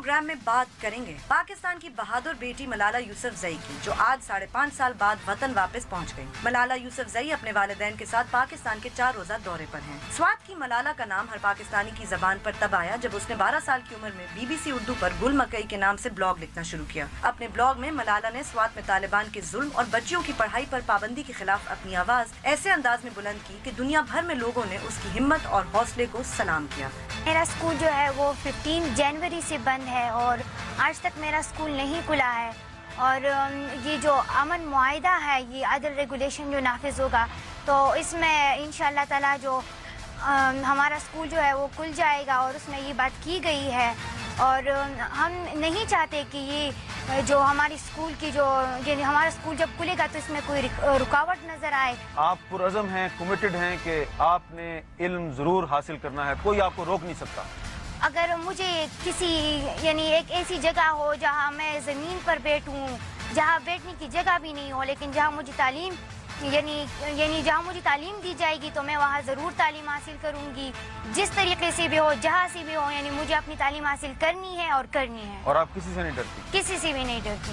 Programme में बात करेंगे पाकिस्तान की बहादुर बेटी मलाला यूसुफजई की, जो आज 5.5 साल बाद वतन वापस पहुंच गई। मलाला यूसुफजई अपने वालिदैन के साथ पाकिस्तान के 4 रोजा दौरे पर हैं। स्वात की मलाला का नाम हर पाकिस्तानी की जबान पर तब आया जब उसने 12 साल की उम्र में BBC उर्दू पर गुल मकई के नाम से ब्लॉग लिखना शुरू किया। अपने ब्लॉग में मलाला ने स्वात में तालिबान के जुल्म और बच्चियों की पढ़ाई पर पाबंदी के खिलाफ अपनी आवाज ऐसे अंदाज में बुलंद की कि दुनिया भर में लोगों ने उसकी हिम्मत और हौसले को सलाम किया। मेरा स्कूल जो है वो 15 जनवरी से बंद है और आज तक मेरा स्कूल नहीं खुला है। और ये जो अमन मुआहिदा है, ये अदल रेगुलेशन जो नाफिज होगा, तो इसमें इंशाअल्लाह ताला जो हमारा स्कूल जो है वो खुल जाएगा और उसमें ये बात की गई है। और हम नहीं चाहते कि ये जो हमारी स्कूल की जो यानी हमारा स्कूल जब खुलेगा तो इसमें कोई रुकावट नज़र आए। आप पुरअज़म हैं, कमिटेड हैं कि आपने इल्म ज़रूर हासिल करना है, कोई आपको रोक नहीं सकता। अगर मुझे किसी यानी एक ऐसी जगह हो जहाँ मैं ज़मीन पर बैठूँ, जहाँ बैठने की जगह भी नहीं हो, लेकिन जहाँ मुझे तालीम यानी जहाँ मुझे तालीम दी जाएगी तो मैं वहाँ ज़रूर तालीम हासिल करूँगी, जिस तरीके से भी हो, जहाँ से भी हो, यानी मुझे अपनी तालीम हासिल करनी है और करनी है। और आप किसी से नहीं डरती? किसी से भी नहीं डरती।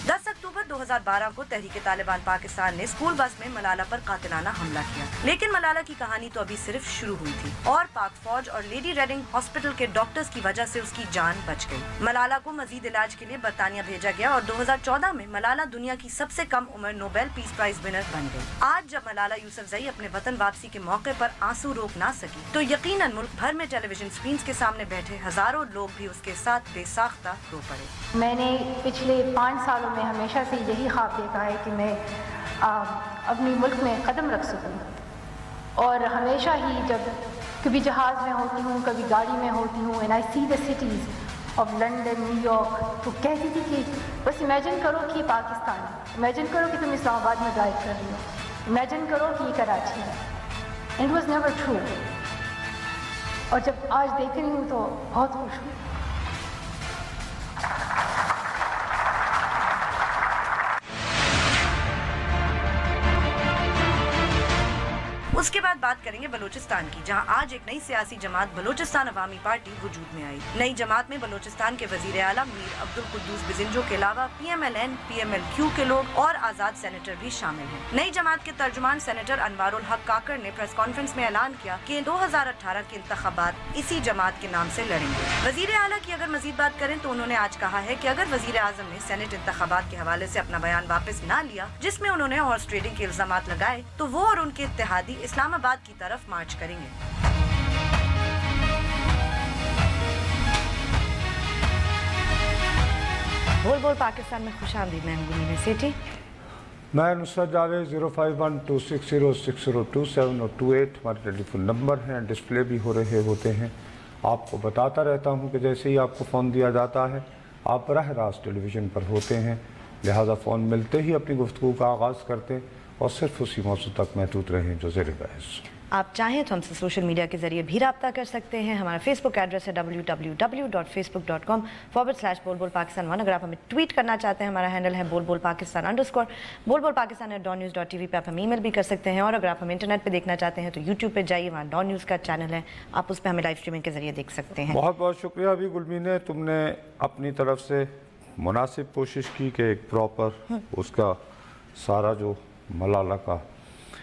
10 अक्टूबर 2012 को तहरीक तालिबान पाकिस्तान ने स्कूल बस में मलाला पर कातिलाना हमला किया, लेकिन मलाला की कहानी तो अभी सिर्फ शुरू हुई थी और पाक फौज और लेडी रेडिंग हॉस्पिटल के डॉक्टर्स की वजह से उसकी जान बच गई। मलाला को मजीद इलाज के लिए बरतानिया भेजा गया और 2014 में मलाला दुनिया की सबसे कम उम्र नोबेल पीस प्राइज विनर बन गई। आज जब मलाला यूसुफजई अपने वतन वापसी के मौके पर आंसू रोक ना सकी, तो यकीनन मुल्क भर में टेलीविजन स्क्रीन के सामने बैठे हजारों लोग भी उसके साथ बेसाख्ता रो पड़े। मैंने पिछले 5 सालों में हमेशा से यही ख्वाब देखा है कि मैं अपनी मुल्क में कदम रख सकूं। और हमेशा ही जब कभी जहाज़ में होती हूँ, कभी गाड़ी में होती हूँ, and I see the cities of London, New York, तो कहती थी कि बस इमेजिन करो कि पाकिस्तान है, इमेजिन करो कि तुम इस्लामाबाद में ड्राइव कर रही हो, इमेजिन करो कि ये कराची है। And it was never true. और जब आज देख रही हूँ तो बहुत खुश हूँ। उसके बाद बात करेंगे बलूचिस्तान की, जहां आज एक नई सियासी जमात बलूचिस्तान अवामी पार्टी वजूद में आई। नई जमात में बलूचिस्तान के वजीर आला मीर अब्दुल कुद्दूस बिजिंजो के अलावा PMLN, PMLQ के लोग और आजाद सेनेटर भी शामिल हैं। नई जमात के तर्जुमान सेनेटर अनवारुल हक काकर ने प्रेस कॉन्फ्रेंस में ऐलान किया कि 2018 के इंतखाबात इसी जमात के नाम से लड़ेंगे। वजीर आला की अगर मजीद बात करें तो उन्होंने आज कहा है कि अगर वजीर आजम ने सेनेट इंतखाबात के हवाले से अपना बयान वापस ना लिया, जिसमें उन्होंने हॉर्स ट्रेडिंग के इल्जामात लगाए, तो वो और उनके इत्तेहादी इस्लामाबाद की तरफ मार्च करेंगे। बोल बोल पाकिस्तान में खुशामदीद। मैं हूं गुनीना सेठी। मैं नुसरत जावेद। 05126060227 और 28 हमारे टेलीफोन नंबर हैं, डिस्प्ले भी हो रहे होते हैं। आपको बताता रहता हूं कि जैसे ही आपको फ़ोन दिया जाता है आप बराह रास्त टेलीविज़न पर होते हैं, लिहाजा फ़ोन मिलते ही अपनी गुफ्तगू का आगाज़ करते और सिर्फ उसी मौजू तक महदूद रहें जो ज़ेर बहस। आप चाहें तो हमसे सोशल मीडिया के जरिए भी रब्ता कर सकते हैं। हमारा फेसबुक एड्रेस है www.facebook.com/बोलबोलपाकिस्तान1। अगर आप हमें ट्वीट करना चाहते हैं, हमारा हैंडल है बोलबोलपाकिस्तान_। बोलबोलपाकिस्तान@dawnnews.tv पे आप हमें ईमेल भी कर सकते हैं। और अगर आप हमें इंटरनेट पे देखना चाहते हैं तो यूट्यूब पे जाइए, वहाँ डॉन न्यूज़ का चैनल है, आप उस पर हमें लाइव स्ट्रीमिंग के जरिए देख सकते हैं। बहुत बहुत शुक्रिया अभी गुलमीने, तुमने अपनी तरफ से मुनासिब कोशिश की कि एक प्रॉपर उसका सारा जो मलाला का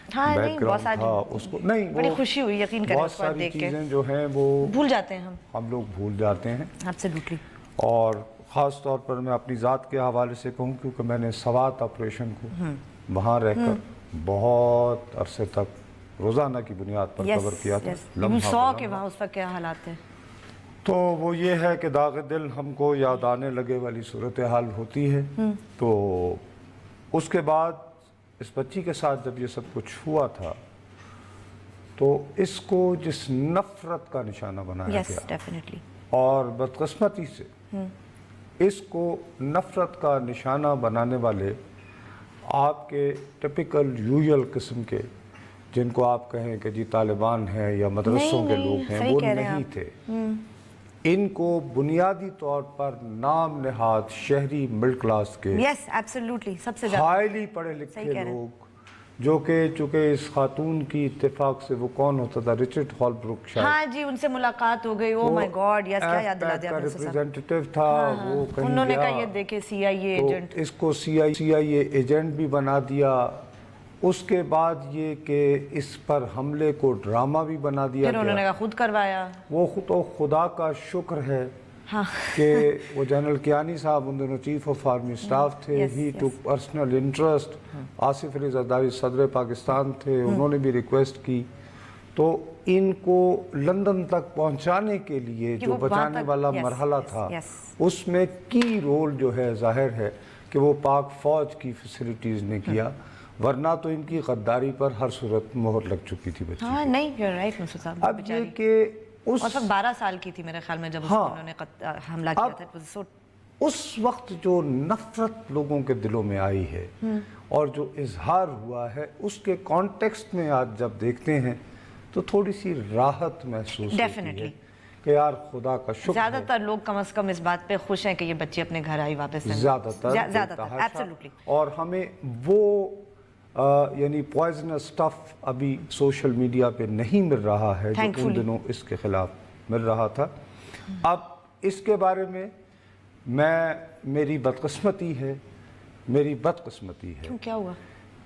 बैकग्राउंड था उसको नहीं, बड़ी खुशी हुई यकीन करें, बहुत सारी चीज़ें जो हैं वो भूल जाते हैं, हम लोग भूल जाते हैं एब्सोल्युटली। और ख़ास तौर पर मैं अपनी ज़ात के हवाले से कहूँ क्योंकि मैंने स्वात ऑपरेशन को वहाँ रहकर बहुत अरसे तक रोज़ाना की बुनियाद पर कवर किया था। सौ के वहाँ उस वक्त क्या हालात थे, तो वो ये है कि दाग दिल हमको याद आने लगे वाली सूरत हाल होती है। तो उसके बाद इस बच्ची के साथ जब ये सब कुछ हुआ था तो इसको जिस नफरत का निशाना बनाया गया, डेफिनेटली, और बदकिस्मती से इसको नफरत का निशाना बनाने वाले आपके टिपिकल यूजुअल किस्म के, जिनको आप कहें कि जी तालिबान है या मदरसों के लोग हैं, वो नहीं थे। इनको बुनियादी तौर पर नाम नहाद शहरी मिडिल क्लास के, एब्सोल्युटली, सबसे ज़्यादा हाईली पढ़े लिखे लोग जो कि चूँकि इस खातून की इत्तेफाक से वो कौन होता था, रिचर्ड हॉलब्रुक शायद, हाँ जी, उनसे मुलाकात हो गई। ओ माय गॉड, यस, क्या याद दिला दिया आपने साहब। रिप्रेजेंटेटिव था, वो कहीं उन्होंने गया, कहा ये देखे CIA तो एजेंट। इसको CIA एजेंट भी बना दिया। उसके बाद ये कि इस पर हमले को ड्रामा भी बना दिया फिर उन्होंने गया। कहा खुद करवाया। वो तो खुदा का शुक्र है हाँ। कि वो जनरल कियानी साहब उन दोनों चीफ ऑफ आर्मी स्टाफ थे, yes, ही yes. Two personal interest. Asif Ali Zardari सदर पाकिस्तान थे, उन्होंने भी रिक्वेस्ट की। तो इनको लंदन तक पहुंचाने के लिए कि जो वो वहाँ बचाने तक- वाला yes, मरहला yes, था, yes. उसमें की रोल जो है जाहिर है कि वो पाक फौज की फैसिलिटीज़ ने किया, वरना तो इनकी गद्दारी पर हर सूरत मोहर लग चुकी थी बच्ची। हाँ नहीं, यू आर राइट मुस्तफा साहब, अब ये बेचारी। कि और उस सब 12 साल की थी मेरे ख्याल में जब उस हाँ। पर उन्होंने हमला किया अब- था। It was so- उस वक्त जो नफरत लोगों के दिलों में आई है और जो इजहार हुआ है, उसके कॉन्टेक्स्ट में आज जब देखते हैं तो थोड़ी सी राहत महसूस होती है Definitely. कि यार खुदा का शुक्र है। ज्यादातर लोग कम से कम इस बात पे खुश हैं कि ये बच्ची अपने घर आई वापस। ज्यादातर एब्सोल्युटली। और हमें वो यानी पॉइजनस स्टफ अभी सोशल मीडिया पे नहीं मिल रहा है जो उन Thankfully. दिनों इसके खिलाफ मिल रहा था। अब इसके बारे में मेरी बदकिस्मती है क्यों, क्या हुआ?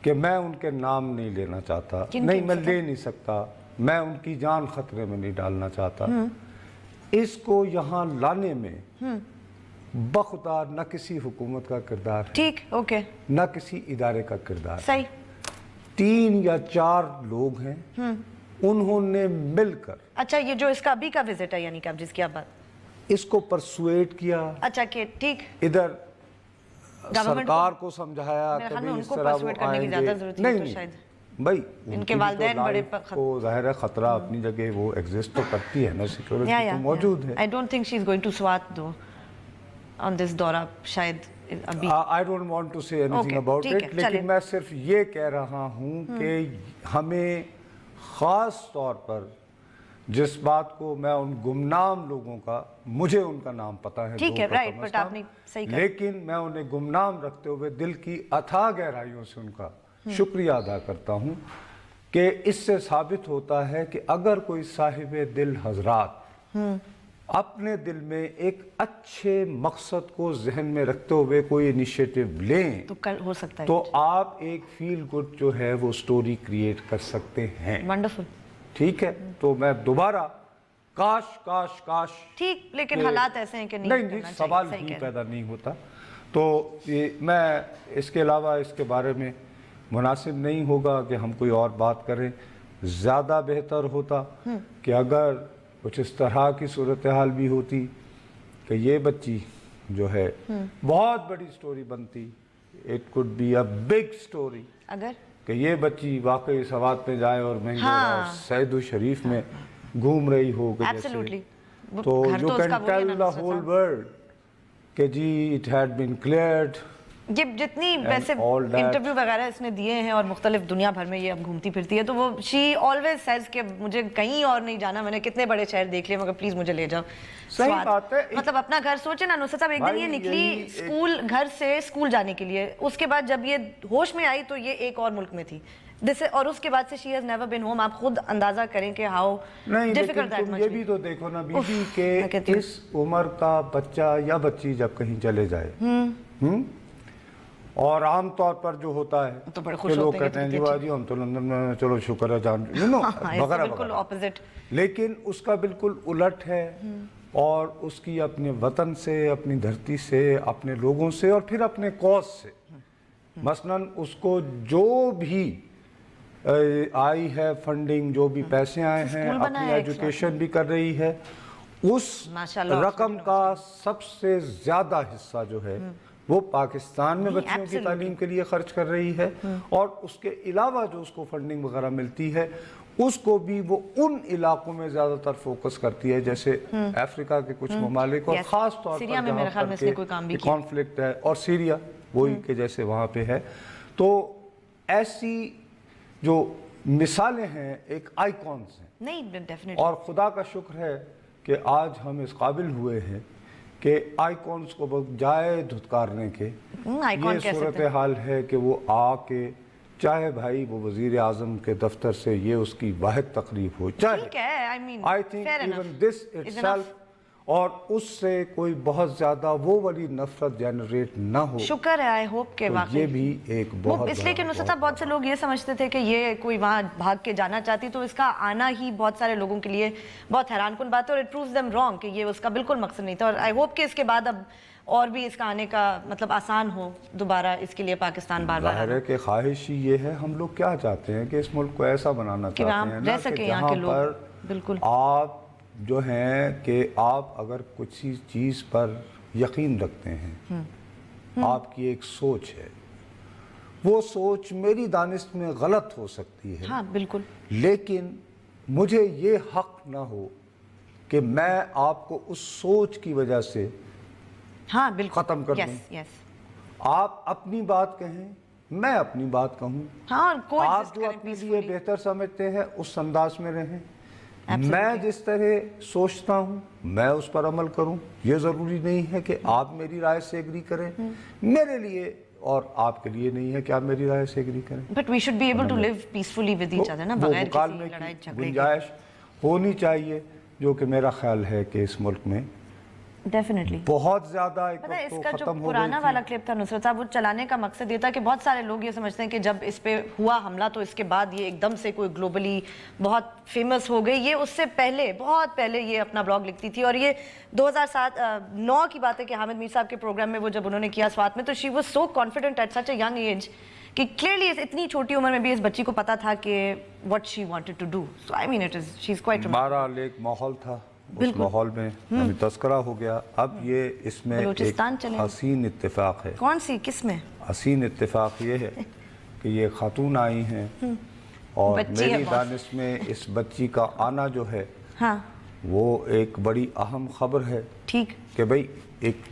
कि मैं उनके नाम नहीं लेना चाहता। किन नहीं, किन मैं से? ले नहीं सकता, मैं उनकी जान खतरे में नहीं डालना चाहता। इसको यहाँ लाने में बखुदा न किसी हुकूमत का किरदार है, ठीक, ओके, न किसी इदारे का किरदार है। सही। 3 या 4 लोग हैं, उन्होंने मिलकर अच्छा, ये जो इसका अभी का विजिट है, यानी कि आप जिसकी आप बात, इसको परसुएट किया, अच्छा कि ठीक, इधर Government सरकार को समझाया मेरे कि ख्याल में भाई इस उनको तरह वो persuade करने की आएंगे। ज़्यादा ज़रूरत थी नहीं तो नहीं शायद। भाई, इनके उनकी भी वालिदैन तो बड़े लाइफ को जाहिर है खतरा अपनी जगह वो एग्जिस्ट तो करती है ना, सिक्योरिटी तो मौजूद है। I don't think she is going to Swat दो ऑन दिस दौरा, शायद अभी। I don't want to say anything Okay, about ठीक इट, है, लेकिन चलिए। मैं सिर्फ ये कह रहा हूँ कि हमें ख़ास तौर पर जिस बात को मैं उन गुमनाम लोगों का, मुझे उनका नाम पता है, ठीक दो है, का right, समझता but आपने सही हूं, कहा। लेकिन मैं उन्हें गुमनाम रखते हुए दिल की अथाह गहराइयों से उनका शुक्रिया अदा करता हूँ कि इससे साबित होता है कि अगर कोई साहिब दिल हजरात अपने दिल में एक अच्छे मकसद को जहन में रखते हुए कोई इनिशिएटिव लें तो कर हो सकता है। तो आप एक फील गुड जो है वो स्टोरी क्रिएट कर सकते हैं। वंडरफुल, ठीक है, तो मैं दोबारा काश ठीक, लेकिन कि- हालात ऐसे हैं कि नहीं नहीं करना चाहिए, सवाल सही ही कह रहे हैं। पैदा नहीं होता। तो ये मैं इसके अलावा इसके बारे में मुनासिब नहीं होगा कि हम कोई और बात करें। ज़्यादा बेहतर होता कि अगर कुछ इस तरह की सूरत हाल भी होती कि ये बच्ची जो है बहुत बड़ी स्टोरी बनती, it could be a big story, अगर कि ये बच्ची वाकई सवात में जाए और महंगे हाँ। सैदु शरीफ में घूम रही हो कि एब्सोल्युटली, जैसे, तो you can tell the whole world कि जी इट हैड बीन क्लियर्ड। ये जितनी वैसे all that. इंटरव्यू वगैरह इसने दिए हैं और मुख्तलिफ दुनिया भर में ये अब घूमती फिरती है, तो वो शी ऑलवेज सेज कि मुझे कहीं और नहीं जाना, मैंने कितने बड़े शहर देख लिए मगर प्लीज मुझे ले जाओ। सही स्वाद। बात है। मतलब अपना घर सोचे ना नुसरत साहब, एक दिन भाई, ये निकली यही स्कूल, घर से स्कूल जाने के लिए, उसके बाद जब ये होश में आई तो ये एक और मुल्क में थी, और उसके बाद से she has never been home. आप खुद अंदाजा करें कि हाउ नहीं, लेकिन डिफिकल्ट दैट तुम मच ये भी तो देखो ना बीबी मैं कहती के हूँ। इस उम्र का बच्चा या बच्ची जब कहीं चले जाए, और आम तौर पर जो होता है तो बड़े कि खुश लोग होते हैं कहते हैं कि जी वाह जी हम तो लंदन में, चलो शुक्र है जान, वगैरह बिल्कुल वगैरह। ऑपोजिट। लेकिन उसका बिल्कुल उलट है, और उसकी अपने वतन से, अपनी धरती से, अपने लोगों से और फिर अपने कौज से, मसलन उसको जो भी आई है फंडिंग, जो भी पैसे आए हैं, स्कूल बना अपनी है एजुकेशन भी कर रही है, उस माशाल्लाह, रकम का सबसे ज्यादा हिस्सा जो है वो पाकिस्तान में बच्चों की absolutely. तालीम के लिए खर्च कर रही है, और उसके अलावा जो उसको फंडिंग वगैरह मिलती है उसको भी वो उन इलाकों में ज्यादातर फोकस करती है, जैसे अफ्रीका के कुछ ममालिक और Yes. खास तौर सीरिया में मेरे ख्याल में इसने कोई काम भी किया। कॉन्फ्लिक्ट है, और सीरिया वही के जैसे वहाँ पे है। तो ऐसी जो मिसालें हैं एक आइकॉन्स हैं, नहीं डेफिनेटली, और खुदा का शुक्र है कि आज हम इस काबिल हुए हैं कि आइकॉन्स को बजाय धुतकारने के आइकॉन ये कह सकते सूरत हैं। हाल है कि वो आके चाहे भाई वो वजीर आजम के दफ्तर से ये उसकी वाहिद तकरीब हो, चाहे ठीक है, I mean I think even this itself, और उससे कोई बहुत ज्यादा वो वाली नफरत जनरेट ना हो, शुक्र है, आई होप के तो वाकई ये भी एक बहुत इसलिए कि नुसरत साहब, बहुत से लोग ये समझते थे कि ये कोई वहाँ भाग के जाना चाहती, तो इसका आना ही बहुत सारे लोगों के लिए बहुत हैरानकुन बात है, और इट प्रूव्स देम रॉन्ग कि ये उसका बिल्कुल मकसद नहीं था। और आई होप कि इसके बाद अब और भी इसका आने का मतलब आसान हो दोबारा इसके लिए पाकिस्तान बार बार। ज़ाहिर है कि ख्वाहिश ही ये है, हम लोग क्या चाहते हैं कि इस मुल्क को ऐसा बनाना कि चाहते वहाँ हैं रह ना सके कि यहाँ जहाँ के लोग, पर बिल्कुल आप जो हैं कि आप अगर कुछ चीज़ पर यकीन रखते हैं, आपकी एक सोच है, वो सोच मेरी दानिश में गलत हो सकती है, हाँ बिल्कुल, लेकिन मुझे ये हक ना हो कि मैं आपको उस सोच की वजह से हाँ बिल्कुल खत्म कर दूं। यस यस, आप अपनी बात कहें, मैं अपनी बात कहूं, हाँ कोई आप जो अपने लिए बेहतर समझते हैं उस अंदाज में रहें, मैं जिस तरह सोचता हूं मैं उस पर अमल करूं। ये ज़रूरी नहीं है कि आप मेरी राय से एग्री करें, मेरे लिए और आपके लिए नहीं है कि आप मेरी राय से एग्री करें। But we should be able to live peacefully with each other ना, वो बगैर मुकालमे किसी लड़ाई की झगड़े के। गुंजाइश होनी चाहिए, जो कि मेरा ख्याल है कि इस मुल्क में डेफिनेटली। बहुत ज्यादा एक पता है वक्त तो इसका जो खत्म हो पुराना गई थी। वाला क्लिप था नुसरत साहब, वो चलाने का मकसद ये था कि बहुत सारे लोग ये समझते हैं कि जब इस पे हुआ हमला तो इसके बाद ये एकदम से कोई ग्लोबली बहुत फेमस हो गई। ये उससे पहले, बहुत पहले ये अपना ब्लॉग लिखती थी, और ये 2009 की बात है कि हामिद मीर साहब के प्रोग्राम में वो जब उन्होंने किया स्वात में, तो she was so confident at such a young age कि क्लियरली इतनी छोटी उम्र में भी इस बच्ची को पता था कि what she wanted to do. So I mean it is, she is quite बहरहाल एक माहौल था, उस माहौल में अभी तस्करा हो गया। अब ये इसमें बलूचिस्तान एक चले। हसीन इत्तेफाक है। कौन सी, किस में? हसीन इत्तेफाक ये है कि ये खातून आई हैं और बच्ची है मेरी बॉस। दानिश में इस बच्ची का आना जो है हाँ वो एक बड़ी अहम खबर है ठीक, कि भाई एक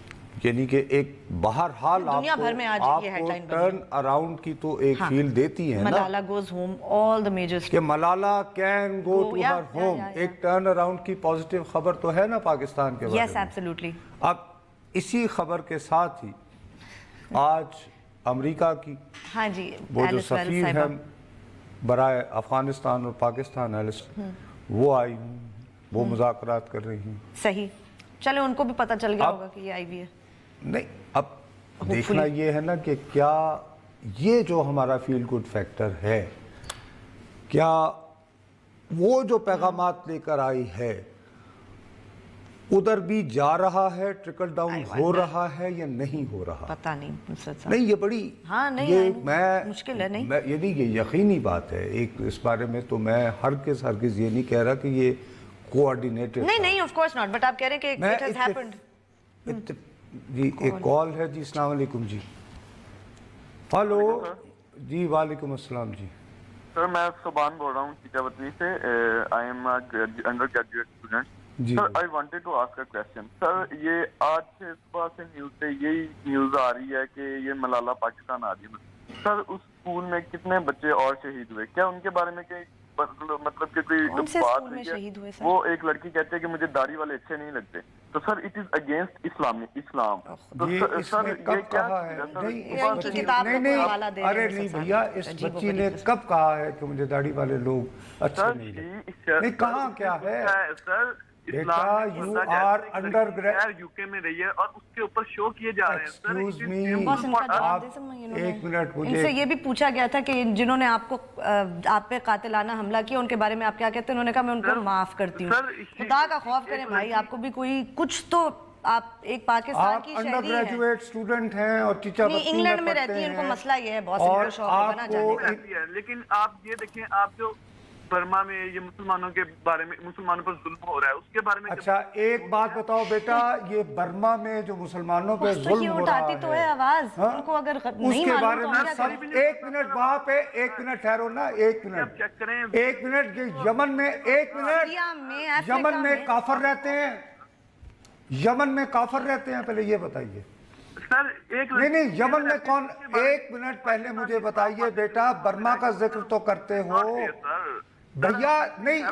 यानी कि एक बहरहाल दुनिया भर में आज ये आपको हेडलाइन बनी। टर्न अराउंड की तो एक हाँ। फील देती है ना Malala goes home, all the measures. कि मलाला कैन गो टू या, हर होम। या। एक टर्न अराउंड की पॉजिटिव खबर तो है ना पाकिस्तान के बारे यस में। एब्सोल्युटली। अब इसी खबर के साथ ही आज अमेरिका की हाँ जी, वो जो एलिस वेल्स सफीर साहिबा। हैं बराए अफगानिस्तान और पाकिस्तान एलिस, वो आई हूँ, वो मुज़ाकरात कर रही हैं। सही, चलो उनको भी पता चल गया अब- होगा कि ये आई हुई है। नहीं, अब देखना ये है ना कि क्या ये जो हमारा फील गुड फैक्टर है, क्या वो जो पैगामात लेकर आई है उधर भी जा रहा है, ट्रिकल डाउन हो रहा है या नहीं हो रहा? पता नहीं नुसरत साहब। नहीं, ये बड़ी हाँ, नहीं, ये नहीं, मैं मुश्किल है, नहीं। मैं यदि ये यकीनी बात है एक इस बारे में, तो मैं हरगिज़ ये नहीं कह रहा कि ये कोऑर्डिनेटेड। नहीं नहीं, ऑफ कोर्स नॉट, बट आप कह रहे हैं कि इट हैज हैपेंड। जी एक कॉल है जी। अस्सलाम वालेकुम जी। हेलो जी, वालेकुम अस्सलाम जी। सर मैं सुबान बोल रहा हूँ टीकावतनी से। I am undergraduate student. जी। Sir I wanted to ask a question. Sir ये आज से सुबह से न्यूज पे यही न्यूज आ रही है कि ये मलाला पाकिस्तान आ रही है। सर उस स्कूल में कितने बच्चे और शहीद हुए, क्या उनके बारे में कोई मतलब कि कोई कौन से बात स्कूल में हुई है? शहीद हुए सर? वो एक लड़की कहती है कि मुझे दाढ़ी वाले अच्छे नहीं लगते, तो सर इट इज अगेंस्ट इस्लाम। तो ये सर इसने ये कब क्या कहा है? चीज़ सर? नहीं, ये इस उनकी बच्ची- किताब नहीं का नहीं, हवाला दे रहे अरे हैं नहीं सर भैया, साहब। इस अजीब बच्ची वगैरह ने से। कब कहा है कि मुझे दाढ़ी वाले लोग अच्छे सर नहीं लगते? सर नहीं, कहाँ क्या है? सर बेटा, इस्लाम में you होता है, are जैसे एक undergrad- लड़की है, यूके में रही है और उसके ऊपर शो किए जा रहे हैं। Sir Excuse it is me, shameful बस इनका for us। जवाब दे सकूं इन्होंने? एक मिनट, मुझे इनसे ये भी पूछा गया था कि जिन्होंने आपको आप पे कातिलाना हमला किया उनके बारे में आप क्या कहते हैं? उन्होंने कहा मैं उनको सर, माफ करती हूँ। सर, खुदा का खौफ एक करें भाई, लड़की- आपको भी कोई कुछ तो, आप एक पाकिस्तान आप की अंडर शहरी हैं। ग्रेजुएट स्टूडेंट हैं और टीचर नहीं, इंग्लैंड में रहती है, इनको मसला ये है, बहुत और इनको शौक होगा ना आपको जाने का। रहती है, लेकिन आप ये देखें, आप जो बर्मा में ये मुसलमानों के बारे में, मुसलमानों पर जुल्म हो रहा है उसके बारे में अच्छा एक बात बताओ बेटा, ये बर्मा में जो मुसलमानों पे बस तो जुल्म ये हो रहा उठाती तो है आवाज, हाँ? उनको अगर नहीं उसके मालूम बारे तो में हम क्या सब करें? एक मिनट वहाँ पे, एक मिनट ठहरो ना, एक आप मिनट, चेक करें। एक मिनट। ये यमन में, एक सीरिया में, मिनट, अफ्रीका यमन में में। काफर रहते हैं? यमन में काफर रहते हैं? पहले ये बताइए। सर एक नहीं नहीं, यमन में कौन? एक मिनट पहले मुझे बताइए बेटा, बर्मा का जिक्र तो करते हो सर भैया। नहीं,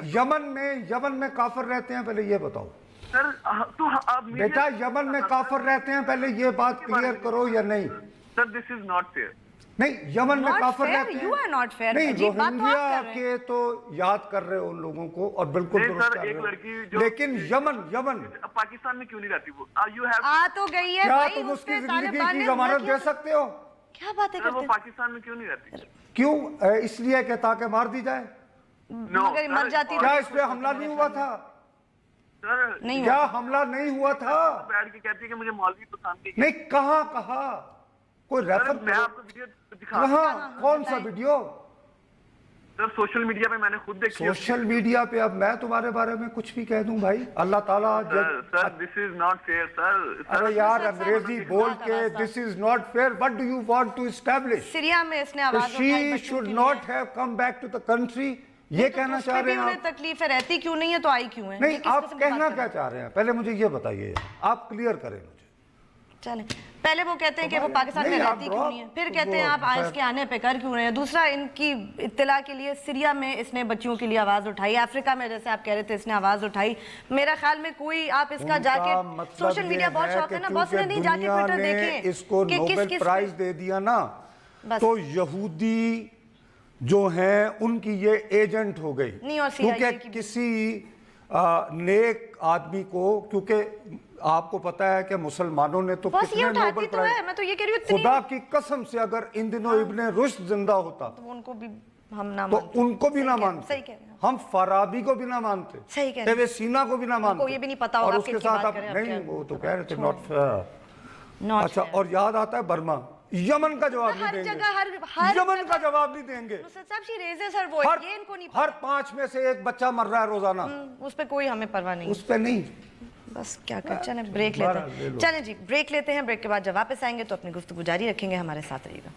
यमन में काफर रहते हैं? पहले ये बताओ सर तो आप बेटा, यमन में काफर रहते हैं? पहले ये बात क्लियर करो या नहीं? Sir this is not fair. नहीं, यमन में Not काफिर fair, रहते हैं। you are not fair. नहीं, अजीब बात तो आप रोहिंग्या कर रहे हैं। के तो याद कर रहे हो उन लोगों को, और बिल्कुल नहीं दुरुस्त सर, कर एक रहे हो। लड़की जो लेकिन यमन पाकिस्तान में क्यों नहीं रहती वो? यू हैव आ तो गई है क्या भाई, तुम उस उसकी पे जिंदगी तालिबान की ने जमानत हमला दे किया। सकते हो? क्या बातें वो करते हैं? पाकिस्तान में क्यों नहीं रहती? क्यों? इसलिए कि ताकि मार दी जाए। No, मगर मर सर, जाती क्या तो इस पे हमला नहीं हुआ था? सर नहीं क्या हुआ। हमला नहीं हुआ था? बैठ के कहती है कि मुझे मौलवी पसंद नहीं। नहीं, कहाँ कहा? कोई रेफर सर, मैं करो। आपको वीडियो दिखा कहाँ? कौन सा वीडियो? सर सोशल मीडिया पे मैंने खुद देखी है। सोशल मीडिया पे अब मैं तुम्हारे बारे में कुछ भी कह दूं भाई? अल्लाह ताला sir this is not fair sir. अरे यार, सर, अंग्रेजी सर, बोल सर, के sir, this is not fair, what do you want to establish? Syria में इसने आवाज उठाई शी बच्चों शुड के नॉट लिए। Have come back to the country, ये तो कहना उस चाह पे रहे भी हैं उन्हें आप? तकलीफ है, रहती क्यों नहीं है तो आई क्यों है? नहीं, ये किस आप किस्म की कहना बात क्या कर चाह रहे हैं? पहले मुझे ये बताइए, आप क्लियर करें मुझे। चले, पहले वो कहते हैं कि वो पाकिस्तान में नहीं, आप रहती क्यों नहीं है, फिर वो कहते हैं आप खैर- इसके आने पे कर क्यों रहे हैं। दूसरा, इनकी इत्तला के लिए सीरिया में इसने बच्चियों के लिए आवाज उठाई, अफ्रीका में जैसे आप कह रहे थे इसने आवाज उठाई। मेरा ख्याल में कोई आप इसका जाके मतलब सोशल मीडिया बहुत शौक है ना, बहुत से नहीं जाके ट्विटर देखें इसको कि किस नोबेल किस प्राइज दे दिया ना, बस। तो यहूदी जो हैं उनकी ये एजेंट हो गई। नहीं, और CIA क्योंकि की भी। किसी नेक आदमी को, क्योंकि आपको पता है कि मुसलमानों ने तो बस ये कितने उठाती नोबेल तो है, प्राइज, मैं तो ये कह रही हूँ इतनी- खुदा की कसम से अगर इन दिनों इब्ने रुश्द जिंदा होता तो उनको भी हम ना तो मानते। उनको भी सही ना कह रहे हैं, मानते, सही कह रहे हैं। हम फराबी को भी ना मानते, सही कह रहे हैं। एवे सीना को भी ना मानते। ये भी नहीं पता होगा और आप उसके किसकी साथ बात आप कर रहे हैं, नहीं, आप क्या- वो तो कह रहे थे नॉट फेयर। Not अच्छा, fair। और याद आता है बर्मा, यमन का जवाब नहीं हर देंगे, जगह, हर यमन जगह- का जवाब नहीं देंगे। नुसरत साहब, she raises her voice, हर ये इनको नहीं हर 5 में से एक बच्चा मर रहा है रोजाना, उस पे कोई हमें परवाह नहीं। उस पे नहीं। बस क्या कर, चले ब्रेक लेते बारह ले हैं। लो। चलें जी, ब्रेक लेते हैं। ब्रेक के बाद जब वापस आएंगे तो अपनी गुफ्तगू जारी रखेंगे, हमारे साथ रहिएगा।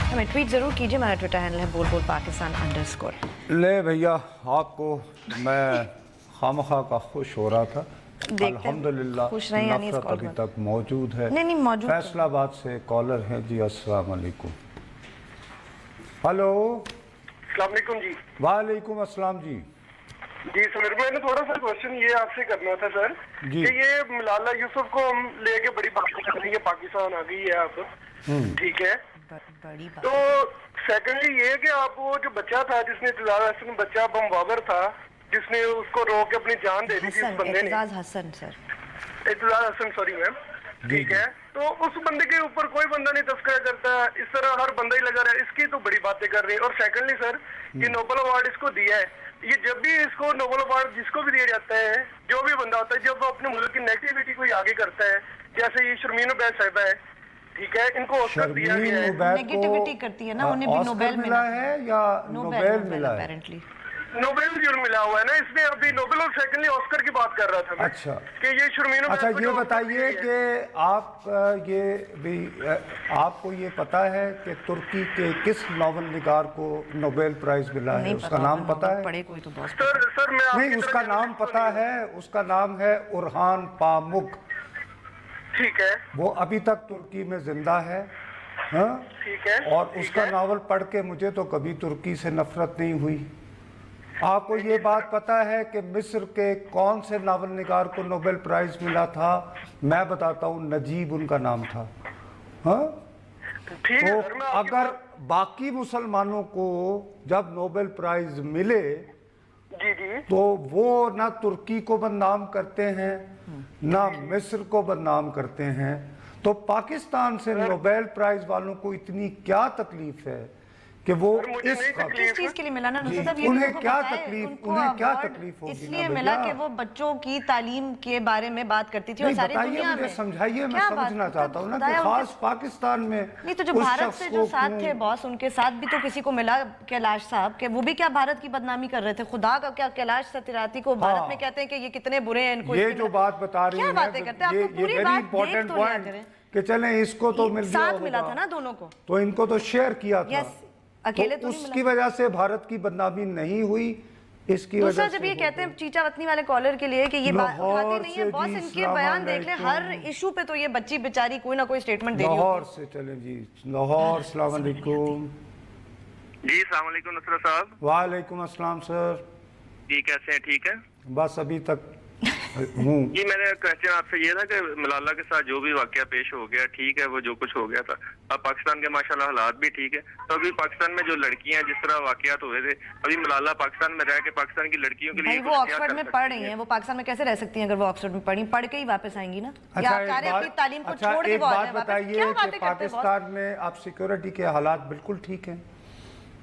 हमें ट्वीट जरूर कीजिए, हमारा ट्विटर हैंडल है बोल बोल पाकिस्तान _ ले भैया, आपको मैं खामखा का खुश हो रहा था। देखते हैं, अल्हम्दुलिल्लाह खुश रहें यानी इस नफरत कॉल अभी पर। तक मौजूद है। नहीं, नहीं, मौजूद तो है। फैसलाबाद से कॉलर हैं जी, अस्सलाम वालेकुम। हेलो, अस्सलामुअलैकुम जी। वालेकुम अस्सलाम जी। जी सर, मैंने थोड़ा सा क्वेश्चन ये आपसे करना था सर, जी। कि ये मलाला यूसुफ को हम लेके बड़ी बात कर रही है, पाकिस्तान आ गई है आप, ठीक है। बड़ी बात। तो सेकेंडली ये कि आप वो जो बच्चा था जिसने इत्तेजाज हसन बच्चा बमबावर था, जिसने उसको रोक के अपनी जान दे दी थी उस हसन, बंदे ने, Aitzaz Hasan sir. Aitzaz Hasan, sorry ma'am, ठीक है। तो उस बंदे के ऊपर कोई बंदा नहीं तस्करा करता, इस तरह हर बंदा ही लगा रहा है, इसकी तो बड़ी बातें कर रहे हैं। और सेकंडली सर, ये नोबेल अवार्ड इसको दिया है, ये जब भी इसको नोबेल अवार्ड जिसको भी दिया जाता है, जो भी बंदा होता है, जब वो अपने मुल्क की नेगेटिविटी कोई आगे करता है, जैसे ये शर्मीन उबैद साहिबा है, ठीक है, इनको ऑस्कर दिया शर्मीन गया है। उबैद नेगेटिविटी करती है ना, उन्हें भी ऑस्कर नोबेल मिला है या नोबेल मिला है? अपेरेंटली नोबेल जरूर मिला हुआ है ना इसमें, अभी नोबेल और सेकंडली ऑस्कर की बात कर रहा था मैं। अच्छा। कि ये शर्मीन उबैद अच्छा, को ये जो ऑस्कर बताइए दिया है। कि आप ये भी आपको ये पता है कि तुर्की के किस नॉवल निगार को नोबेल प्राइज मिला है? नहीं उसका नाम पता है? पढ़े कोई तो बहुत सर मैं आपकी नहीं, उसका तरह नाम जर्नलिस्ट पता नहीं है, उसका नाम है उरहान पामुक। हूं। ठीक है, वो अभी तक तुर्की में जिंदा है, हाँ? ठीक है। और ठीक उसका है। नावल पढ़ के मुझे तो कभी तुर्की से नफरत नहीं हुई। आपको ये बात पता है कि मिस्र के कौन से नावल निगार को नोबेल प्राइज मिला था? मैं बताता हूँ, नजीब उनका नाम था। हाँ, ठीक है तो सर, मैं आपकी अगर बाकी मुसलमानों को जब नोबेल प्राइज मिले जी जी तो वो ना तुर्की को बदनाम करते हैं ना मिस्र को बदनाम करते हैं, तो पाकिस्तान से नोबेल प्राइज वालों को इतनी क्या तकलीफ है कि वो सर, मुझे इस नहीं तकलीफ। किस चीज के लिए मिला ना जी, नुसरत साहब, ये उन्हें लोगों को क्या पता है, तकलीफ- उनको उन्हें क्या award तकलीफ होगी इसलिए ना मिला भैया? कि वो बच्चों की तालीम के बारे में बात करती थी और नहीं, सारी बताइए दुनिया मुझे, में समझाइए, मैं क्या बात- समझना चाहता हूँ ना कि खुदाया खास उनके- पाकिस्तान में नहीं तो जो उस भारत शख्स से को जो साथ क्यों- थे बॉस, उनके साथ भी तो किसी को मिला कैलाश साहब के, वो भी क्या भारत की बदनामी कर रहे थे? खुदा का क्या, कैलाश सत्यार्थी को भारत हाँ। में कहते हैं कि ये कितने बुरे हैं, इनको ये इसके जो मिला- बात बता रही क्या है, बातें करते हैं? आपको पूरी वेरी बात देख इंपॉर्टेंट तो लिया पॉइंट करें। कि चलें इसको तो मिल गया साथ मिला होगा, था ना दोनों को। तो इनको तो शेयर किया था। यस, अकेले तो नहीं उसकी मिला। वजह से भारत की बदनामी नहीं हुई, इसकी दूसरा वजह जब से ये हो कहते गई। हैं चीचा वतनी वाले कॉलर के लिए कि ये बात लाहौर उठाते नहीं है से बॉस, जी, इनके अस्सलाम बयान देख ले, हर वालेकुम। इशू पे तो ये बच्ची बेचारी कोई ना कोई स्टेटमेंट दे रही लाहौर होती से चले जी, लाहौर, अस्सलाम वालेकुम। جی السلام علیکم نصرت صاحب. वालेकुम अस्सलाम सर. جی کیسے ہیں؟ ٹھیک ہے. बस अभी तक हूँ. جی میں نے کوشچن آپ سے یہ تھا کہ ملالہ کے ساتھ جو بھی واقعہ پیش ہو گیا ٹھیک ہے, وہ جو کچھ ہو گیا تھا, اب پاکستان کے ماشاءاللہ حالات بھی ٹھیک ہے, تو ابھی پاکستان میں جو لڑکیاں جس طرح واقعات ہوئے تھے, ابھی ملالہ پاکستان میں رہ کے پاکستان کی لڑکیوں کے لیے بھائی وہ آکسفورڈ میں پڑھ رہی ہیں, وہ پاکستان میں کیسے رہ سکتی ہیں؟ اگر وہ آکسفورڈ میں پڑھ کے ہی واپس آئیں گی نا, یا اپنی تعلیم کو چھوڑ کے ایک وہ آ بات جائیں واپس. بتائیے کیا کہ باتیں کرتے ہیں پاکستان میں اب سیکورٹی کے حالات بالکل ٹھیک ہیں؟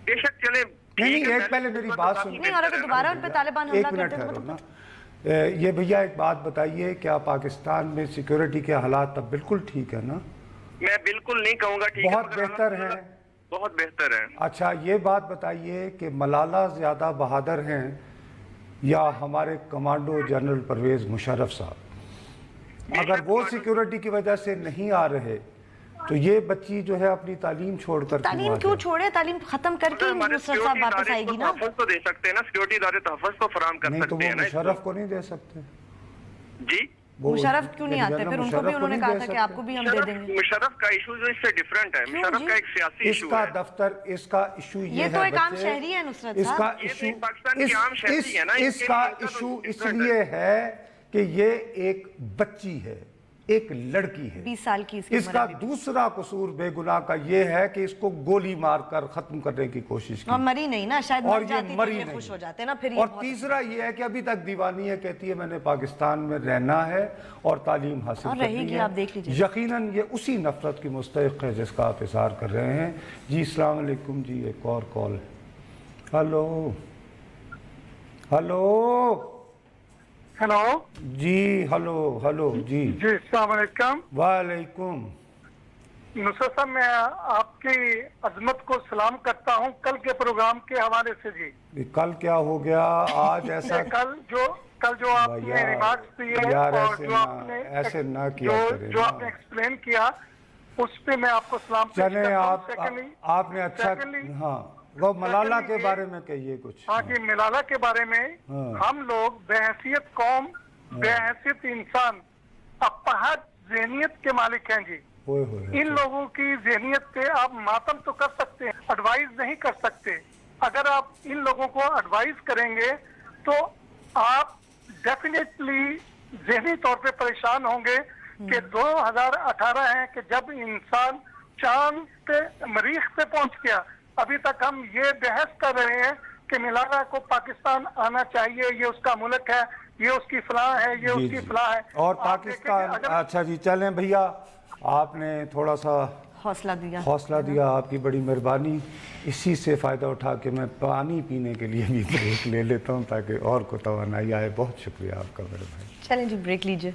بے شک چلے. نہیں, ایک پہلے میری بات سنیں. نہیں, اور اگر دوبارہ ان پہ طالبان ایک حملہ منٹ کرتے ٹھہرو تو نا. یہ بھیا ایک بات بتائیے, کیا پاکستان میں سیکورٹی کے حالات اب بالکل ٹھیک ہے نا؟ میں بالکل نہیں کہوں گا ٹھیک ہے, بہت بہتر ہیں. بہت بہتر ہے. اچھا یہ بات بتائیے کہ ملالہ زیادہ بہادر ہیں یا ہمارے کمانڈو جنرل پرویز مشرف صاحب؟ اگر وہ سیکورٹی کی وجہ سے نہیں آ رہے تو یہ بچی جو ہے اپنی تعلیم چھوڑ کر تعلیم کیوں چھوڑے؟ تعلیم ختم کر کے نصرت صاحب واپس آئے گی نا. تحفظ تو دے سکتے ہیں نا, سیکورٹی ادارے تحفظ تو فراہم کر نہیں تو سکتے وہ ہیں نا. مشرف کو نہیں دے سکتے؟ جی مشرف کیوں نہیں آتے پھر؟ ان کو بھی انہوں نے کہا تھا کہ آپ کو بھی ہم دے دیں گے. مشرف کا ایشو جو اس سے ڈیفرنٹ ہے, مشرف کا ایک سیاسی اس ایشو کا ہے. دفتر, اس کا ایشو یہ ہے, یہ تو ایک عام بچے, شہری ہے نصرت اس صاحب. کا یہ تو ایشو ایک پاکستان کی عام شہری ہے نا, اس کا ایشو اس لیے ہے کہ یہ ایک بچی ہے, ایک لڑکی ہے. 20 سال کی اس کا دوسرا قصور بے گناہ کا یہ ہے کہ اس کو گولی مار کر ختم کرنے کی کوشش کی, اور مری نہیں نا, شاید اور مر یہ جاتی تو مری یہ نہیں. خوش ہو جاتے نا پھر. اور تیسرا یہ ہے کہ ابھی تک دیوانی ہے, کہتی ہے میں نے پاکستان میں رہنا ہے اور تعلیم حاصل اور کرنی رہے گی, ہے. آپ دیکھ لیجئے. یقیناً یہ اسی نفرت کی مستحق ہے جس کا آپ اظہار کر رہے ہیں. جی السلام علیکم جی, ایک اور کال ہے. Hello hello hello. جی ہلو جی. جی السلام علیکم. وعلیکم. نصرت صاحب میں آپ کی عظمت کو سلام کرتا ہوں کل کے پروگرام کے حوالے سے. جی کل کیا ہو گیا آج ایسا؟ کل جو آپ نے ریمارکس دیے یار اور جو آپ نے ایسے نہ کیا کریں, جو آپ نے ایکسپلین کیا اس پہ میں آپ کو سلام پیش چلیں کرتا ہوں. آپ نے اچھا, ہاں وہ ملالہ کے بارے میں کہیے کچھ. ہاں جی, ملالہ کے بارے میں ہم لوگ بحیثیت قوم, بحیثیت انسان, اپہج ذہنیت کے مالک ہیں جی. ان لوگوں کی ذہنیت پہ آپ ماتم تو کر سکتے ہیں, ایڈوائز نہیں کر سکتے. اگر آپ ان لوگوں کو ایڈوائز کریں گے تو آپ ڈیفینیٹلی ذہنی طور پہ پریشان ہوں گے کہ 2018 ہے کہ جب انسان چاند پہ, مریخ پہ پہنچ گیا, ابھی تک ہم یہ بحث کر رہے ہیں کہ ملالہ کو پاکستان آنا چاہیے, یہ اس کا ملک ہے, یہ اس کی فلاح ہے, یہ اس کی فلاح ہے. اور پاکستان, اچھا جی چلیں بھیا, آپ نے تھوڑا سا حوصلہ دیا, آپ کی بڑی مہربانی. اسی سے فائدہ اٹھا کے میں پانی پینے کے لیے بھی بریک لے لیتا ہوں تاکہ اور کو توانائی آئے. بہت شکریہ آپ کا میرے بھائی. چلیں جی بریک لیجئے.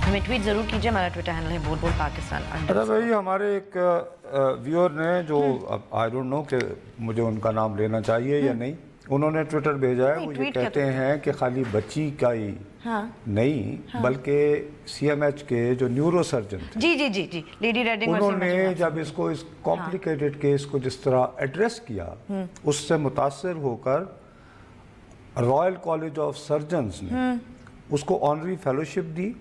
ہمیں ٹویٹ ضرور کیجئے, ہمارا ٹویٹر ہینڈل ہے بول بول پاکستان. اچھا بھائی, ہمارے ایک ویور نے جو آئی ڈونٹ نو کہ مجھے ان کا نام لینا چاہیے یا نہیں, انہوں نے ٹویٹر بھیجا ہے. وہ یہ کہتے ہیں کہ خالی بچی کا ہی نہیں بلکہ سی ایم ایچ کے جو نیورو سرجن تھے, جی لیڈی ریڈنگ, انہوں نے جب اس کو, اس کمپلیکیٹڈ کیس کو جس طرح ایڈریس کیا, اس سے متاثر ہو کر رائل کالج آف سرجنز نے اس کو آنری فیلوشپ دی.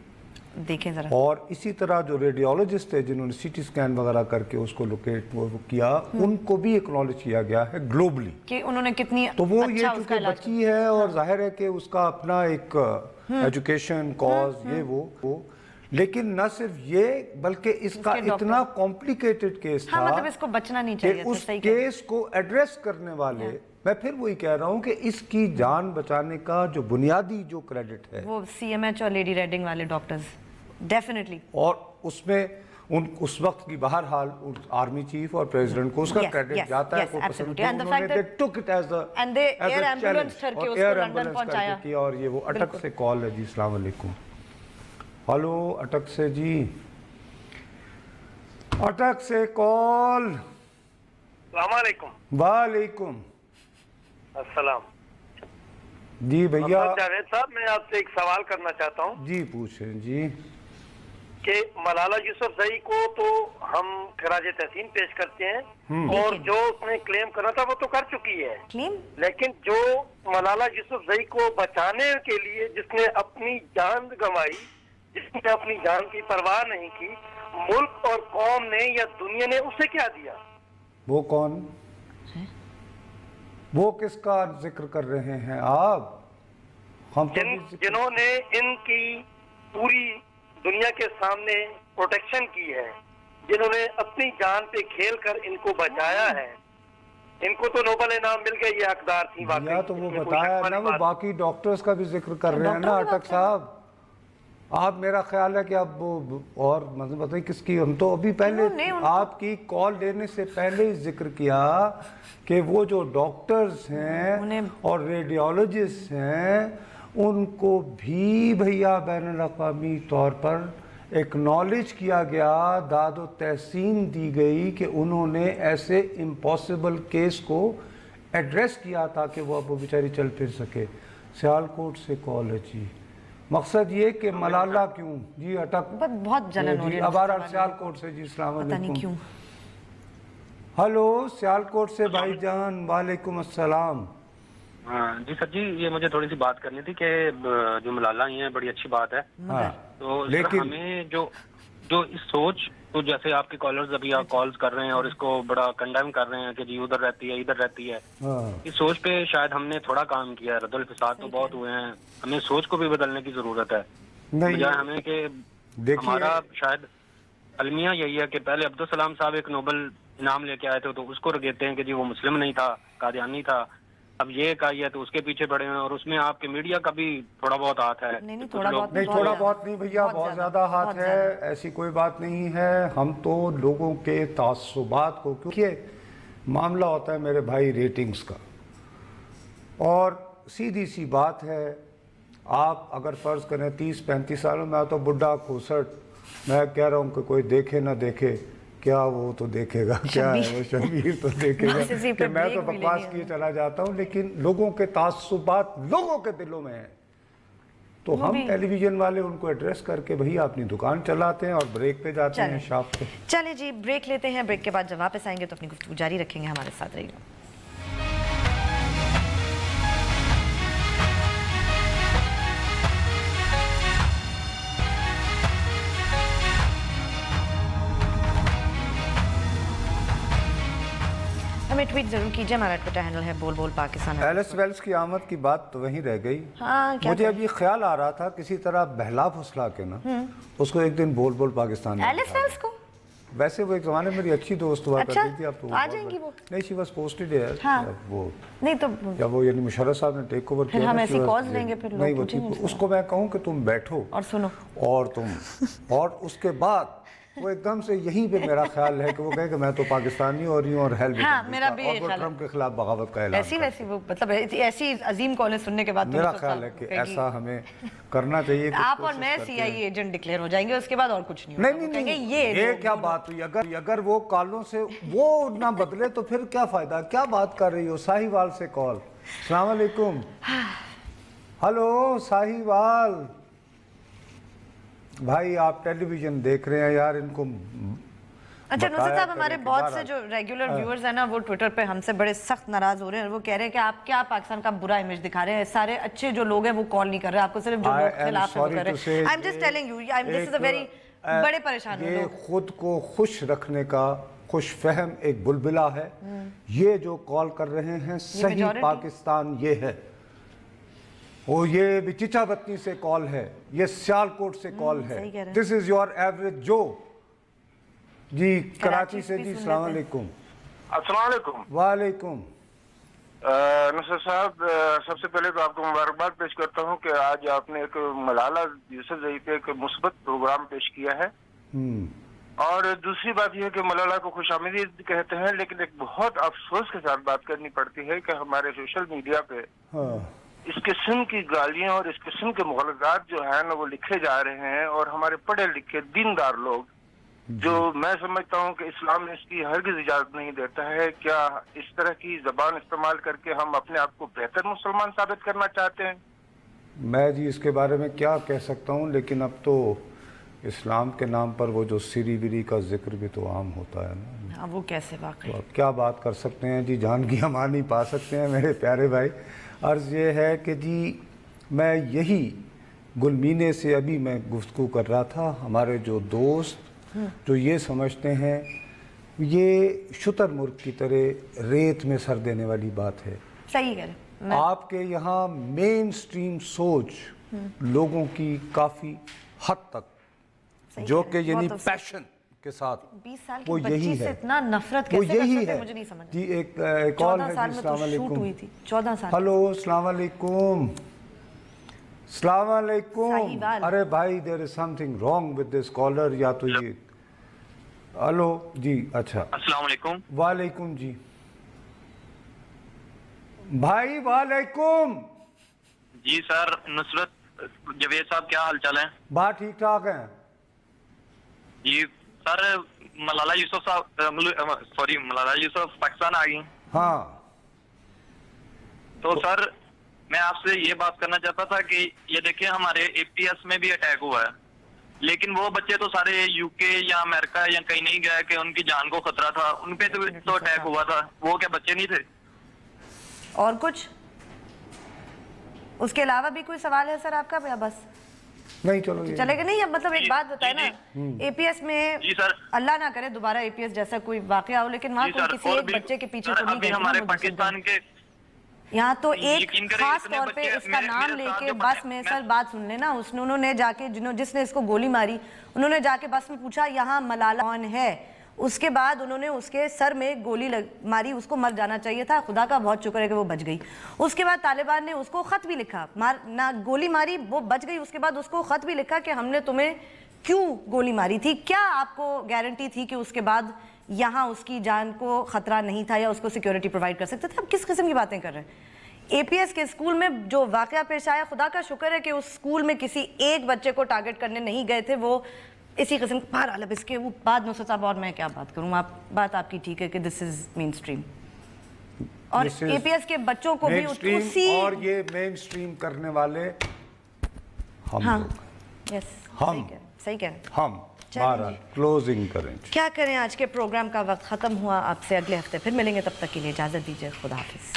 دیکھیں ذرا, اور اسی طرح جو ریڈیولوجسٹ تھے جنہوں نے سی ٹی سکین وغیرہ کر کے اس کو لوکیٹ کیا, ان کو بھی ایکنالج کیا گیا ہے گلوبلی کہ انہوں نے کتنی. تو وہ یہ چونکہ بچی ہے اور ظاہر ہے کہ اس کا اپنا ایک ایجوکیشن کاز یہ وہ, لیکن نہ صرف یہ بلکہ اس کا اتنا کمپلیکیٹڈ کیس تھا, مطلب اس کو بچنا نہیں چاہیے کہ اس کیس کو ایڈریس کرنے والے, میں پھر وہی کہہ رہا ہوں کہ اس کی جان بچانے کا جو بنیادی جو کریڈٹ ہے وہ سی ایم ایچ اور لیڈی ریڈنگ والے ڈاکٹرز ڈیفینیٹلی, اور اس میں اس وقت کی بہرحال آرمی چیف اور پریزیڈنٹ کو اس کا کریڈٹ جاتا ہے, اور یہ وہ اٹک سے کال ہے. جی السلام علیکم. ہلو اٹک سے, جی اٹک سے کال. السلام علیکم. وعلیکم السلام. جی بھیا. جاوید صاحب, میں آپ سے ایک سوال کرنا چاہتا ہوں. جی پوچھیں. جی کہ ملالہ یوسفزئی کو تو ہم خراج تحسین پیش کرتے ہیں اور جو اس نے کلیم کرنا تھا وہ تو کر چکی ہے کلیم لیکن جو ملالہ یوسفزئی کو بچانے کے لیے جس نے اپنی جان گنوائی جس نے اپنی جان کی پرواہ نہیں کی ملک اور قوم نے یا دنیا نے اسے کیا دیا؟ وہ کون؟ وہ کس کا ذکر کر رہے ہیں آپ؟ ہم تو جنہوں نے ان کی پوری دنیا کے سامنے پروٹیکشن کی ہے جنہوں نے اپنی جان پہ کھیل کر ان کو بچایا ہے ان کو تو نوبل انعام مل گیا یہ حقدار تھی یا تو وہ بتایا نا وہ باقی ڈاکٹرز کا بھی ذکر کر رہے ہیں نا اٹک صاحب آپ میرا خیال ہے کہ اب وہ اور مطلب بتائیے کس کی ہم تو ابھی پہلے آپ کی کال لینے سے پہلے ہی ذکر کیا کہ وہ جو ڈاکٹرز ہیں اور ریڈیولوجسٹ ہیں ان کو بھی بھیا بین الاقوامی طور پر ایکنالج کیا گیا داد و تحسین دی گئی کہ انہوں نے ایسے امپاسبل کیس کو ایڈریس کیا تھا کہ وہ اب وہ بیچاری چل پھر سکے سیالکوٹ سے کال ہے جی مقصد یہ کہ ملالہ کیوں جی اٹک بہت جلن ہو رہی ہے ابارہ سیالکوٹ سے جی السلام پتہ نہیں کیوں ہلو سیالکوٹ سے بھائی جان وعلیکم السلام جی سر جی یہ مجھے تھوڑی سی بات کرنی تھی کہ جو ملالہ آئی ہیں بڑی اچھی بات ہے تو لیکن ہمیں جو اس سوچ تو جیسے آپ کے کالرز ابھی آپ کالز کر رہے ہیں اور اس کو بڑا کنڈیم کر رہے ہیں کہ جی ادھر رہتی ہے ادھر رہتی ہے اس سوچ پہ شاید ہم نے تھوڑا کام کیا ہے رد الفساد تو بہت ہوئے ہیں ہمیں سوچ کو بھی بدلنے کی ضرورت ہے بجائے ہمیں کہ ہمارا شاید المیہ یہی ہے کہ پہلے عبدالسلام صاحب ایک نوبل انعام لے کے آئے تھے تو اس کو رگیتے ہیں کہ جی وہ مسلم نہیں تھا قادیانی تھا اب یہ ایک آئی ہے تو اس کے پیچھے پڑے ہیں اور اس میں آپ کے میڈیا کا بھی تھوڑا بہت ہاتھ ہے نہیں تھوڑا بہت نہیں بھیا بہت زیادہ ہاتھ ہے ایسی کوئی بات نہیں ہے ہم تو لوگوں کے تعصبات کو کیونکہ معاملہ ہوتا ہے میرے بھائی ریٹنگز کا اور سیدھی سی بات ہے آپ اگر فرض کریں 30-35 سالوں میں تو بڈھا کھوسٹ میں کہہ رہا ہوں کہ کوئی دیکھے نہ دیکھے کیا وہ تو دیکھے گا کیا ہے وہ شبیر تو دیکھے گا کہ میں تو بکواس کیے چلا جاتا ہوں لیکن لوگوں کے تعصبات لوگوں کے دلوں میں ہیں تو ہم ٹیلی ویژن والے ان کو ایڈریس کر کے بھئی اپنی دکان چلاتے ہیں اور بریک پہ جاتے ہیں شاپ پہ چلیں جی بریک لیتے ہیں بریک کے بعد جب واپس آئیں گے تو اپنی گفتگو جاری رکھیں گے ہمارے ساتھ رہیے ہمیں ٹویٹ ضرور کیجئے ہمارا ٹویٹر ہینڈل ہے بول بول پاکستان ایلس ویلس کی آمد کی بات تو وہیں رہ گئی مجھے اب یہ خیال آ رہا تھا کسی طرح بہلا پھسلا کے نا اس کو ایک دن بول بول پاکستان ایلس ویلس کو ویسے وہ ایک زمانے میں میری اچھی دوست ہوا کرتی تھی اب تو آ جائیں گی وہ نہیں شی واز پوسٹڈ ہے وہ نہیں تو جب وہ یعنی مشرف صاحب نے ٹیک اوور کیا ہم ایسی کالز لیں گے پھر نہیں وہ اس کو میں کہوں کہ تم بیٹھو اور سنو اور اس کے بعد وہ ایک دم سے یہیں پہ میرا خیال ہے کہ وہ کہے کہ میں تو پاکستانی ہو رہی ہوں اور میرا بھی اور وہ ٹرمپ کے خلاف بغاوت کا اعلان ایسی وہ مطلب ایسی عظیم کالیں سننے کے بعد میرا خیال ہے کہ ایسا ہمیں کرنا چاہیے آپ اور میں سی آئی اے ایجنٹ ڈکلیئر ہو جائیں گے اس کے بعد اور کچھ نہیں یہ کیا بات ہوئی اگر وہ کالوں سے وہ نہ بدلے تو پھر کیا فائدہ کیا بات کر رہی ہو ساہیوال سے کال السلام علیکم ہلو ساہیوال بھائی آپ ٹیلی ویژن دیکھ رہے ہیں یار ان کو اچھا نصرت صاحب ہمارے بہت سے جو ریگولر ویورز ہیں نا وہ ٹویٹر پہ ہم سے بڑے سخت ناراض ہو رہے ہیں اور وہ کہہ رہے ہیں کہ آپ کیا پاکستان کا برا امیج دکھا رہے ہیں سارے اچھے جو لوگ ہیں وہ کال نہیں کر رہے آپ کو صرف جو لوگ خلاف ہیں وہ کر رہے ہیں I'm just telling you this is a very بڑے پریشان ہو یہ خود کو خوش رکھنے کا خوش فہم ایک بلبلا ہے یہ جو کال کر رہے ہیں صحیح پاکستان یہ ہے وہ یہ بھی چچا بتنی سے کال ہے یہ سیالکوٹ سے کال ہے دس از یور ایوریج جو جی کراچی سے جی السلام علیکم السلام علیکم وعلیکم نصر صاحب سب سے پہلے تو آپ کو مبارکباد پیش کرتا ہوں کہ آج آپ نے ایک ملالہ یوسفزئی پہ ایک مثبت پروگرام پیش کیا ہے اور دوسری بات یہ ہے کہ ملالہ کو خوش آمدید کہتے ہیں لیکن ایک بہت افسوس کے ساتھ بات کرنی پڑتی ہے کہ ہمارے سوشل میڈیا پہ اس قسم کی گالیاں اور اس قسم کے مغالطات جو ہیں نا وہ لکھے جا رہے ہیں اور ہمارے پڑھے لکھے دیندار لوگ جو میں سمجھتا ہوں کہ اسلام اس کی ہرگز اجازت نہیں دیتا ہے کیا اس طرح کی زبان استعمال کر کے ہم اپنے آپ کو بہتر مسلمان ثابت کرنا چاہتے ہیں میں جی اس کے بارے میں کیا کہہ سکتا ہوں لیکن اب تو اسلام کے نام پر وہ جو سری وری کا ذکر بھی تو عام ہوتا ہے نا. اب وہ کیسے واقعی تو اب کیا بات کر سکتے ہیں جی, جان کی امان نہیں پا سکتے ہیں میرے پیارے بھائی. عرض یہ ہے کہ جی میں یہی گلمینے سے ابھی میں گفتگو کر رہا تھا, ہمارے جو دوست جو یہ سمجھتے ہیں یہ شتر مرغ کی طرح ریت میں سر دینے والی بات ہے. صحیح ہے. آپ کے یہاں مین سٹریم سوچ لوگوں کی کافی حد تک جو کہ یعنی پیشن کے ساتھ 20 سال وہ کی بچی یہی سے ہے, اتنا نفرت وہ کیسے کر یہی سکتے ہے مجھے نہیں سمجھ. جی. ایک کال ہے جی. السلام علیکم. ہوئی تھی 14 سال. ہلو السلام علیکم. السلام علیکم. ارے بھائی there is something wrong with this caller. یا تو یہ ہلو جی. اچھا السلام علیکم. وعلیکم جی بھائی. وعلیکم جی سر. نصرت جوید صاحب کیا حال چال ہے؟ بات ٹھیک ٹھاک ہے جی سر. ملالہ یوسف صاحب ملالہ یوسف پاکستان آ گئی. ہاں. تو سر میں آپ سے یہ بات کرنا چاہتا تھا کہ یہ دیکھیں ہمارے اے پی ایس میں بھی اٹیک ہوا ہے, لیکن وہ بچے تو سارے یو کے یا امریکہ یا کہیں نہیں گئے کہ ان کی جان کو خطرہ تھا, ان پہ تو اٹیک ہوا تھا. وہ کیا بچے نہیں تھے؟ اور کچھ اس کے علاوہ بھی کوئی سوال ہے سر آپ کا یا بس نہیں چلو یہ چلے گا؟ نہیں اب مطلب ایک بات بتائے نا, اے پی ایس میں اللہ نہ کرے دوبارہ اے پی ایس جیسا کوئی واقعہ ہو, لیکن وہاں کوئی کسی ایک بچے کے پیچھے تو نہیں گئے. ہمارے پاکستان کے یہاں تو ایک خاص طور پہ اس کا نام لے کے بس میں سر بات سن لینا, انہوں نے جا کے جس نے اس کو گولی ماری انہوں نے جا کے بس میں پوچھا یہاں ملالہ کون ہے. اس کے بعد انہوں نے اس کے سر میں گولی ماری, اس کو مر جانا چاہیے تھا. خدا کا بہت شکر ہے کہ وہ بچ گئی. اس کے بعد طالبان نے اس کو خط بھی لکھا, نہ گولی ماری وہ بچ گئی, اس کے بعد اس کو خط بھی لکھا کہ ہم نے تمہیں کیوں گولی ماری تھی, کیا آپ کو گارنٹی تھی کہ اس کے بعد یہاں اس کی جان کو خطرہ نہیں تھا یا اس کو سیکیورٹی پرووائڈ کر سکتے تھے. اب کس قسم کی باتیں کر رہے ہیں؟ اے پی ایس کے اسکول میں جو واقعہ پیش آیا, خدا کا شکر ہے کہ اس اسکول میں کسی ایک بچے کو ٹارگٹ کرنے نہیں گئے تھے. وہ اسی قسم بہرحال اب اس کے وہ بعد نصرت صاحب اور میں کیا بات کروں, بات آپ کی ٹھیک ہے کہ دس از مین اسٹریم, اور اے پی ایس کے بچوں کو بھی اسی اور یہ مین سٹریم کرنے والے ہم لوگ. صحیح کہہ رہے ہیں. ہم بہرحال کلوزنگ کریں. کیا کریں, آج کے پروگرام کا وقت ختم ہوا. آپ سے اگلے ہفتے پھر ملیں گے, تب تک کے لیے اجازت دیجیے. خدا حافظ.